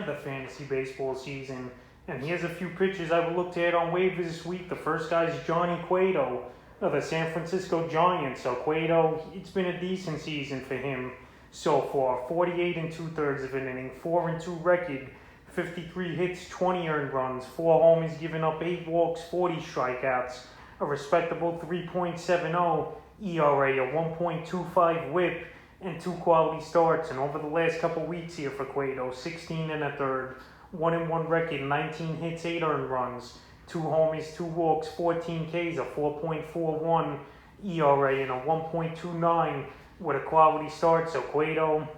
of the fantasy baseball season. And here's a few pitchers I will look to add on waivers this week. The first guy is Johnny Cueto of the San Francisco Giants. So Cueto, it's been a decent season for him so far. 48 and 2/3 of an inning, 4-2 record, 53 hits, 20 earned runs, 4 homers, given up 8 walks, 40 strikeouts, a respectable 3.70 ERA, a 1.25 WHIP, and 2 quality starts. And over the last couple weeks here for Cueto, 16 and a third, 1-1 record, 19 hits, 8 earned runs, 2 homers, 2 walks, 14 Ks, a 4.41 ERA, and a 1.29 with a quality start. So Cueto,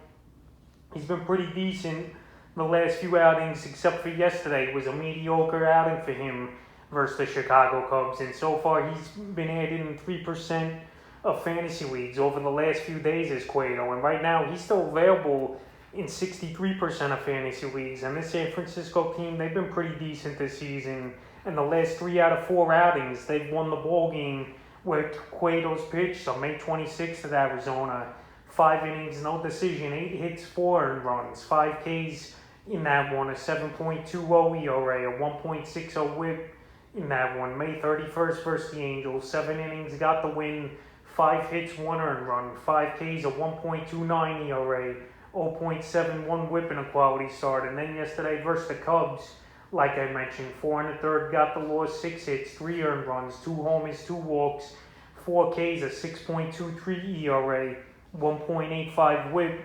he's been pretty decent the last few outings, except for yesterday. It was a mediocre outing for him versus the Chicago Cubs. And so far, he's been added in 3% of fantasy leagues over the last few days as Cueto. And right now, he's still available in 63% of fantasy leagues. And this San Francisco team, they've been pretty decent this season. And the last 3 out of 4 outings, they've won the ball game where Cueto's pitched. So May 26th at Arizona, 5 innings, no decision, 8 hits, 4 earned runs, 5 Ks in that one, a 7.20 ERA, a 1.60 WHIP in that one. May 31st versus the Angels, 7 innings, got the win, 5 hits, 1 earned run, 5 Ks, a 1.29 ERA, 0.71 WHIP and a quality start. And then yesterday versus the Cubs, like I mentioned, 4 1/3, got the loss, 6 hits, 3 earned runs, 2 homers, 2 walks, 4 Ks, a 6.23 ERA, 1.85 WHIP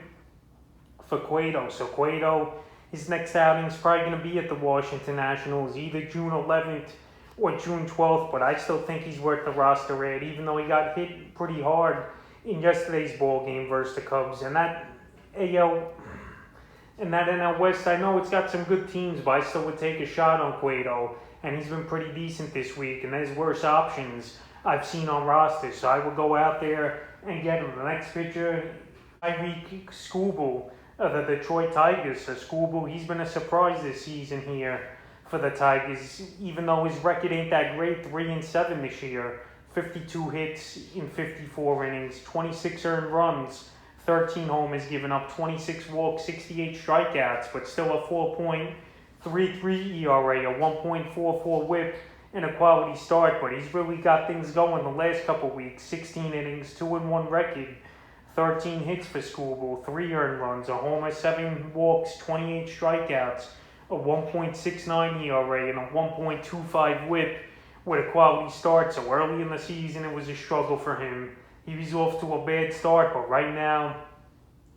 for Cueto. So Cueto, his next outing is probably going to be at the Washington Nationals, either June 11th or June 12th, but I still think he's worth the roster add, even though he got hit pretty hard in yesterday's ball game versus the Cubs. And that NL West, I know it's got some good teams, but I still would take a shot on Cueto, and he's been pretty decent this week, and there's worse options I've seen on rosters, so I would go out there and get him. The next pitcher, Tyreek Skubal of the Detroit Tigers. So Skubal, he's been a surprise this season here for the Tigers, even though his record ain't that great, 3-7 this year, 52 hits in 54 innings, 26 earned runs, 13 homers given up, 26 walks, 68 strikeouts, but still a 4.33 ERA, a 1.44 WHIP, and a quality start. But he's really got things going the last couple weeks. 16 innings, 2-1 record, 13 hits for Skubal, 3 earned runs, a homer, 7 walks, 28 strikeouts, a 1.69 ERA, and a 1.25 WHIP with a quality start. So early in the season, it was a struggle for him. He was off to a bad start, but right now,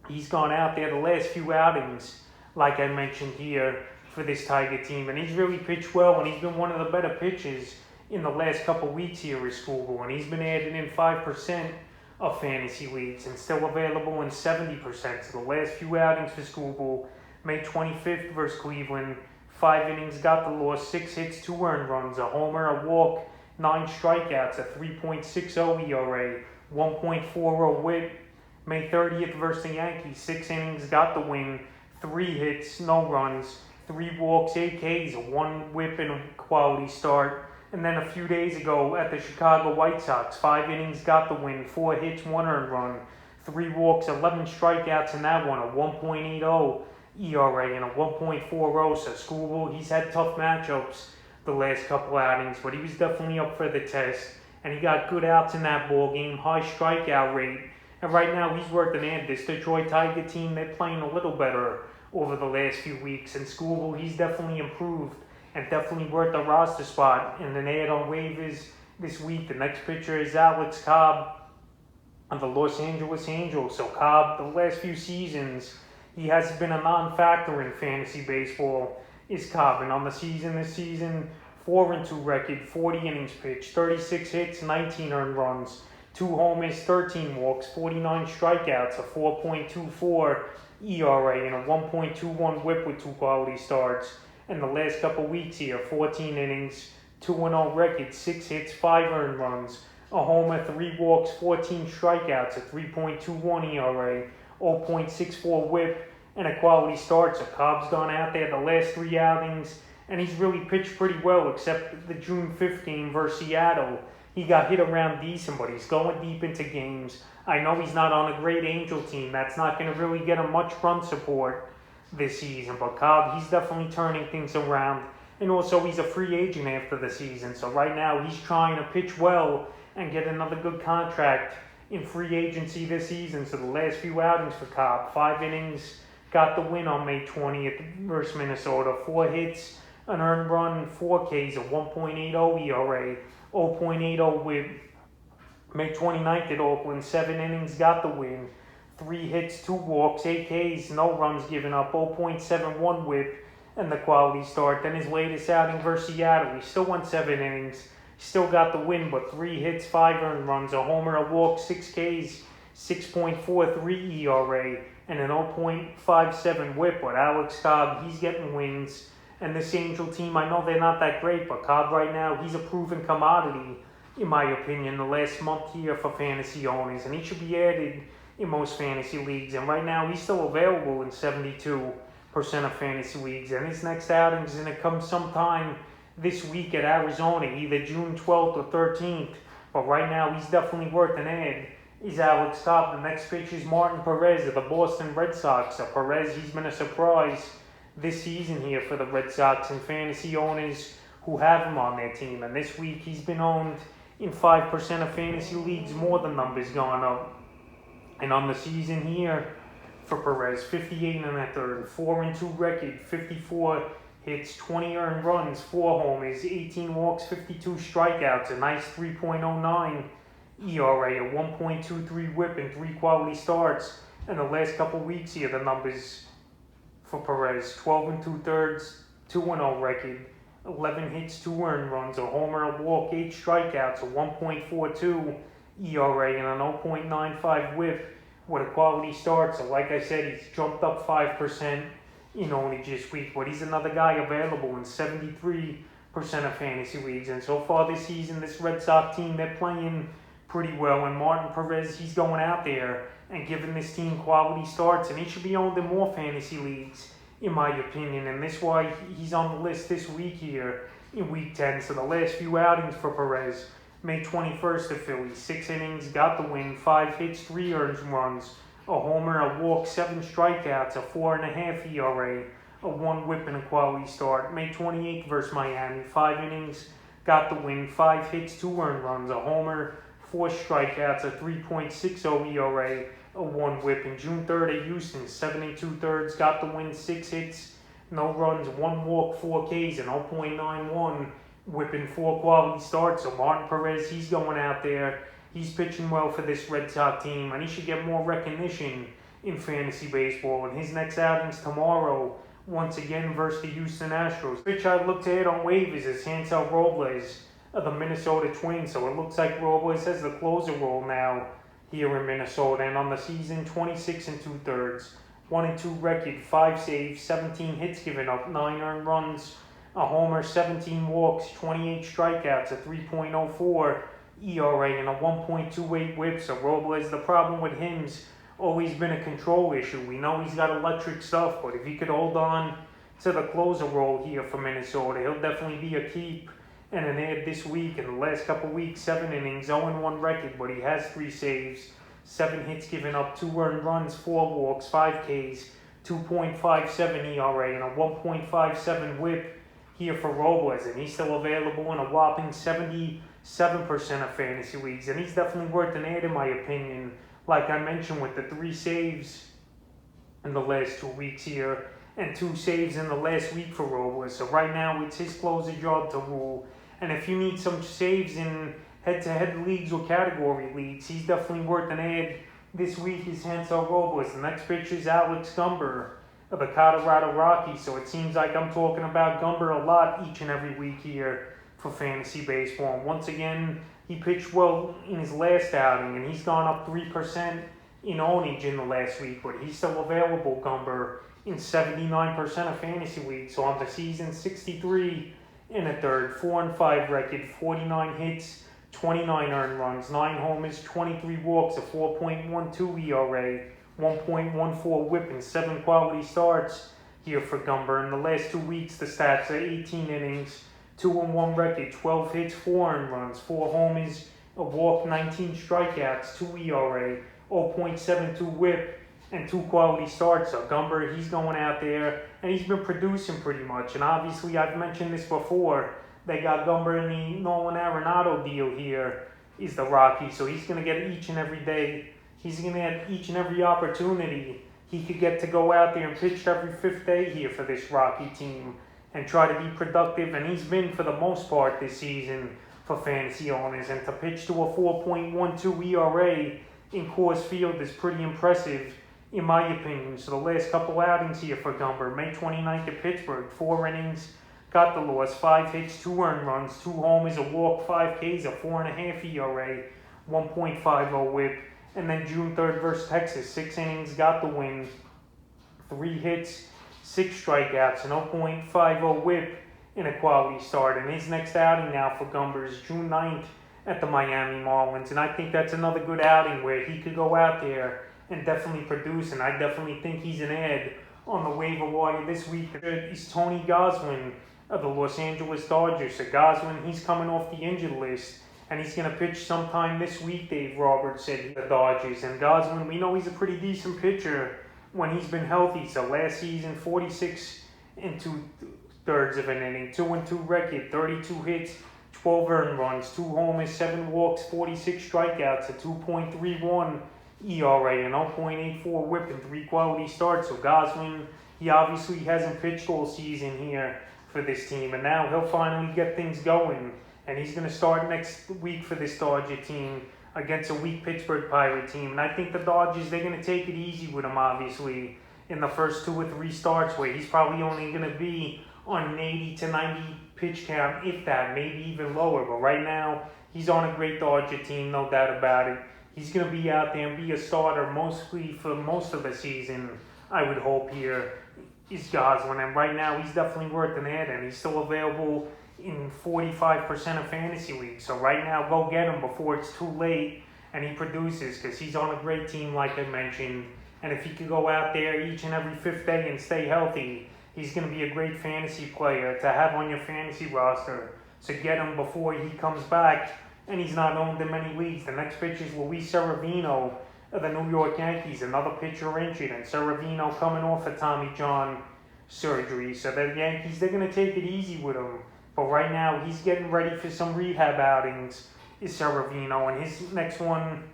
he's gone out there the last few outings, like I mentioned here, for this Tiger team. And he's really pitched well, and he's been one of the better pitchers in the last couple weeks here with Skubal. And he's been added in 5% of fantasy leagues and still available in 70%. So the last few outings for Skubal, May 25th versus Cleveland, 5 innings, got the loss, 6 hits, 2 earned runs, a homer, a walk, 9 strikeouts, a 3.60 ERA, 1.40 WHIP. May 30th versus the Yankees, 6 innings, got the win, 3 hits, no runs, 3 walks, 8 Ks, a 1 WHIP and a quality start. And then a few days ago at the Chicago White Sox, 5 innings, got the win, 4 hits, 1 earned run, 3 walks, 11 strikeouts in that one, a 1.80 ERA and a 1.40. So Skubal, he's had tough matchups the last couple outings, but he was definitely up for the test. And he got good outs in that ball game, high strikeout rate. And right now he's worth an add. This Detroit Tiger team, they're playing a little better over the last few weeks. And Skubal, he's definitely improved and definitely worth a roster spot. And then add on waivers this week. The next pitcher is Alex Cobb of the Los Angeles Angels. So Cobb, the last few seasons, he has been a non-factor in fantasy baseball, is Cobb. And on the season this season, 4-2 record, 40 innings pitched, 36 hits, 19 earned runs, 2 homers, 13 walks, 49 strikeouts, a 4.24 ERA, and a 1.21 WHIP with 2 quality starts. And the last couple weeks here, 14 innings, 2-0 record, 6 hits, 5 earned runs, a homer, 3 walks, 14 strikeouts, a 3.21 ERA, 0.64 WHIP, and a quality start. So Cobb's gone out there the last 3 outings, and he's really pitched pretty well, except the June 5th game versus Seattle. He got hit around decent, but he's going deep into games. I know he's not on a great Angel team. That's not going to really get him much run support. this season. But Cobb, he's definitely turning things around. And also, he's a free agent after the season. So right now, he's trying to pitch well and get another good contract in free agency this season. So the last few outings for Cobb, 5 innings, got the win on May 20th versus Minnesota. 4 hits, an earned run, 4 Ks, a 1.80 ERA, 0.80 whip. May 29th at Oakland, 7 innings, got the win. 3 hits, 2 walks, 8 Ks, no runs given up, 0.71 whip, and the quality start. Then his latest outing versus Seattle, he still won 7 innings, still got the win, but 3 hits, 5 earned runs, a homer, a walk, 6 Ks, 6.43 ERA, and an 0.57 whip. But Alex Cobb, he's getting wins. And this Angel team, I know they're not that great, but Cobb right now, he's a proven commodity, in my opinion, the last month here for fantasy owners. And he should be added in most fantasy leagues. And right now, he's still available in 72% of fantasy leagues. And his next outing is going to come sometime this week at Arizona, either June 12th or 13th. But right now, he's definitely worth an ad. Is Alex Cobb. The next pitch is Martin Perez of the Boston Red Sox. So Perez, he's been a surprise this season here for the Red Sox and fantasy owners who have him on their team. And this week, he's been owned in 5% of fantasy leagues, more than numbers gone up. And on the season here for Perez, 58 and a third, 4-2 record, 54 hits, 20 earned runs, 4 homers, 18 walks, 52 strikeouts, a nice 3.09 ERA, a 1.23 whip, and 3 quality starts. And the last couple weeks here, the numbers for Perez, 12 2/3, 2-0 record, 11 hits, 2 earned runs, a homer, a walk, 8 strikeouts, a 1.42 ERA, and an 0.95 whip with a quality start. So like I said, he's jumped up 5% in only this week, but he's another guy available in 73% of fantasy leagues. And so far this season, this Red Sox team, they're playing pretty well. And Martin Perez, he's going out there and giving this team quality starts, and he should be owned in more fantasy leagues, in my opinion. And that's why he's on the list this week here in Week 10. So the last few outings for Perez, May 21st at Philly, 6 innings, got the win, 5 hits, 3 earned runs, a homer, a walk, 7 strikeouts, a 4.5 ERA, a 1 whip, and a quality start. May 28th versus Miami, 5 innings, got the win, 5 hits, 2 earned runs, a homer, 4 strikeouts, a 3.60 ERA, a 1 whip. And June 3rd at Houston, 7 2/3, got the win, 6 hits, no runs, 1 walk, 4 Ks, and 0.91 whip, and 4 quality starts. So Martin Perez, he's going out there. He's pitching well for this Red Sox team, and he should get more recognition in fantasy baseball. And his next outing's tomorrow, once again versus the Houston Astros. Pitch I looked at on waivers is Hansel Robles of the Minnesota Twins. So it looks like Robles has the closer role now here in Minnesota. And on the season, 26 2/3, 1-2 record, 5 saves, 17 hits given up, 9 earned runs, a homer, 17 walks, 28 strikeouts, a 3.04 ERA, and a 1.28 whip. So Robles, the problem with him's always been a control issue. We know he's got electric stuff, but if he could hold on to the closer role here for Minnesota, he'll definitely be a keep and an add this week. In the last couple weeks, 7 innings, 0-1 record, but he has 3 saves, 7 hits given up, 2 earned runs, 4 walks, 5 Ks, 2.57 ERA, and a 1.57 whip here for Robles. And he's still available in a whopping 77% of fantasy leagues. And he's definitely worth an add, in my opinion. Like I mentioned, with the 3 saves in the last 2 weeks here, and 2 saves in the last week for Robles. So right now, it's his closer job to rule. And if you need some saves in head-to-head leagues or category leagues, he's definitely worth an add. This week is Hansel Robles. The next pitch is Alex Gumber of the Colorado Rockies. So it seems like I'm talking about Gumber a lot each and every week here for fantasy baseball. And once again, he pitched well in his last outing, and he's gone up 3% in ownage in the last week, but he's still available, Gumber, in 79% of fantasy leagues. So on the season, 63 1/3, 4-5 record, 49 hits, 29 earned runs, 9 homers, 23 walks, a 4.12 ERA, 1.14 whip, and 7 quality starts here for Gumber. In the last 2 weeks, the stats are 18 innings, 2-1 record, 12 hits, 4 earned runs, 4 homers, a walk, 19 strikeouts, 2 ERA, 0.72 whip, and 2 quality starts. So Gumber, he's going out there, and he's been producing pretty much. And obviously, I've mentioned this before, they got Gumber in the Nolan Arenado deal here, is the Rockies. So he's going to get each and every day, he's going to get each and every opportunity he could get to go out there and pitch every 5th day here for this Rocky team and try to be productive. And he's been, for the most part this season, for fantasy owners. And to pitch to a 4.12 ERA in Coors Field is pretty impressive, in my opinion. So the last couple outings here for Gumber: May 29th at Pittsburgh, 4 innings, got the loss, 5 hits, 2 earned runs, 2 homers, a walk, 5 Ks, a 4.5 ERA, 1.50 WHIP. And then June 3rd versus Texas, 6 innings, got the win, 3 hits, 6 strikeouts, and 0.50 WHIP in a quality start. And his next outing now for Gumber is June 9th at the Miami Marlins. And I think that's another good outing where he could go out there and definitely produce. And I definitely think he's an ad on the waiver wire this week. Is Tony Goswin of the Los Angeles Dodgers. So Goswin, he's coming off the injured list, and he's going to pitch sometime this week, Dave Roberts said, the Dodgers. And Goswin, we know he's a pretty decent pitcher when he's been healthy. So last season, 46 2/3 of an inning, 2-2 record, 32 hits, 12 earned runs, 2 homers, 7 walks, 46 strikeouts, a 2.31 ERA, and 0.84 WHIP, and 3 quality starts. So Goswin, he obviously hasn't pitched all season here for this team, and now he'll finally get things going. And he's going to start next week for this Dodger team against a weak Pittsburgh Pirate team. And I think the Dodgers, they're going to take it easy with him, obviously, in the first 2 or 3 starts, where he's probably only going to be on an 80 to 90 pitch count, if that, maybe even lower. But right now, he's on a great Dodger team, no doubt about it. He's going to be out there and be a starter mostly for most of the season, I would hope, here is Goswin. And right now, he's definitely worth an ad, and he's still available in 45% of fantasy leagues. So right now, go get him before it's too late and he produces, because he's on a great team, like I mentioned. And if he could go out there each and every 5th day and stay healthy, he's going to be a great fantasy player to have on your fantasy roster. So get him before he comes back and he's not owned in many leagues. The next pitcher is Luis Severino of the New York Yankees, another pitcher injured, and Severino coming off a Tommy John surgery. So the Yankees, they're going to take it easy with him. But right now, he's getting ready for some rehab outings, is Severino, and his next one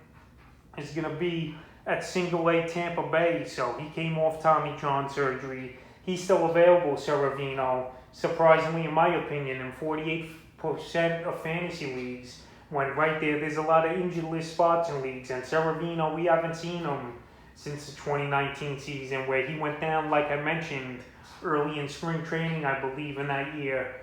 is going to be at Single A Tampa Bay. So he came off Tommy John surgery. He's still available, Severino, surprisingly, in my opinion, in 48% of fantasy leagues. When right there's a lot of injured list spots in leagues. And Severino, we haven't seen him since the 2019 season, where he went down, like I mentioned, early in spring training, I believe, in that year,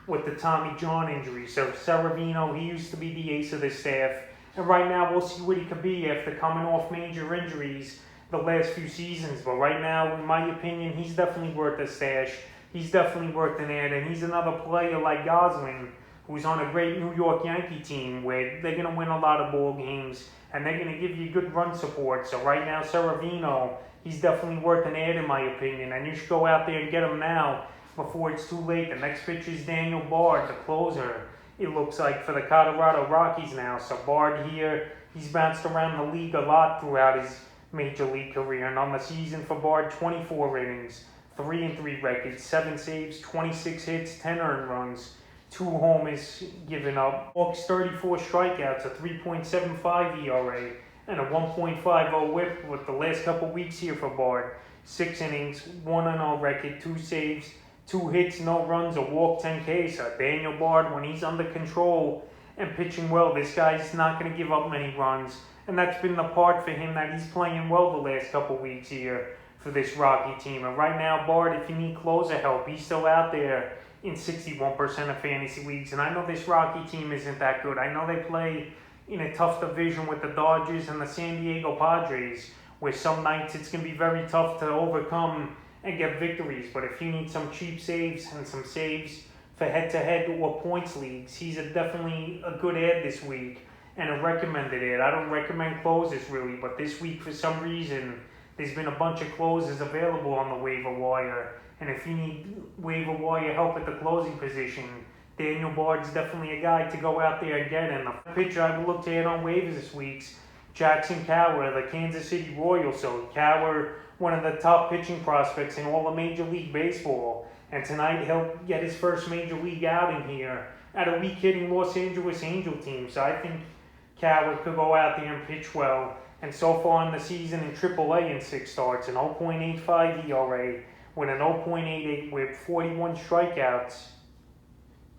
with the Tommy John injury. So Severino, he used to be the ace of the staff. And right now, we'll see what he could be after coming off major injuries the last few seasons. But right now, in my opinion, he's definitely worth a stash. He's definitely worth an ad. And he's another player like Goswin, who's on a great New York Yankee team where they're going to win a lot of ball games and they're going to give you good run support. So right now, Severino, he's definitely worth an ad, in my opinion. And you should go out there and get him now before it's too late. The next pitcher is Daniel Bard, the closer, it looks like, for the Colorado Rockies now. So Bard here, he's bounced around the league a lot throughout his major league career. And on the season for Bard, 24 innings, 3-3 records, 7 saves, 26 hits, 10 earned runs, 2 homers given up, walks, 34 strikeouts, a 3.75 ERA, and a 1.50 WHIP with the last couple weeks here for Bard. 6 innings, 1-0 record, 2 saves, 2 hits, no runs, a walk, 10 Ks. So Daniel Bard, when he's under control and pitching well, this guy's not going to give up many runs. And that's been the part for him, that he's playing well the last couple weeks here for this Rocky team. And right now, Bard, if you need closer help, he's still out there in 61% of fantasy leagues. And I know this Rocky team isn't that good. I know they play in a tough division with the Dodgers and the San Diego Padres, where some nights it's going to be very tough to overcome and get victories. But if you need some cheap saves and some saves for head-to-head or points leagues, he's definitely a good ad this week and a recommended ad. I don't recommend closers really, but this week for some reason there's been a bunch of closers available on the waiver wire. And if you need waiver wire help at the closing position, Daniel Bard's definitely a guy to go out there and get. And the pitcher I would look to add on waivers this week's Jackson Cowher, the Kansas City Royals. So Cowher, one of the top pitching prospects in all of Major League Baseball. And tonight he'll get his first Major League outing here at a weak-hitting Los Angeles Angel team. So I think Cowher could go out there and pitch well. And so far in the season in AAA in 6 starts, an 0.85 ERA with an 0.88 with 41 strikeouts,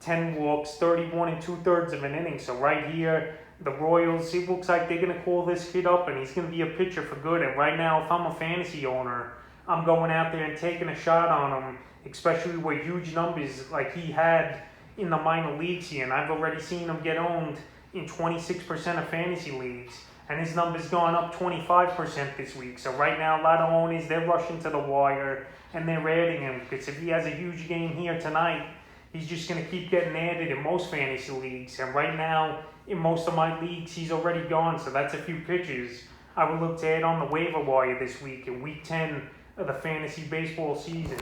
10 walks, 31 2/3 of an inning. So right here, the Royals, it looks like they're going to call this kid up and he's going to be a pitcher for good. And right now, if I'm a fantasy owner, I'm going out there and taking a shot on him, especially with huge numbers like he had in the minor leagues here. And I've already seen him get owned in 26% of fantasy leagues. And his number's gone up 25% this week. So right now, a lot of owners, they're rushing to the wire and they're adding him. Because if he has a huge game here tonight, he's just going to keep getting added in most fantasy leagues. And right now, in most of my leagues, he's already gone. So that's a few pitches I would look to add on the waiver wire this week in Week 10 of the fantasy baseball season.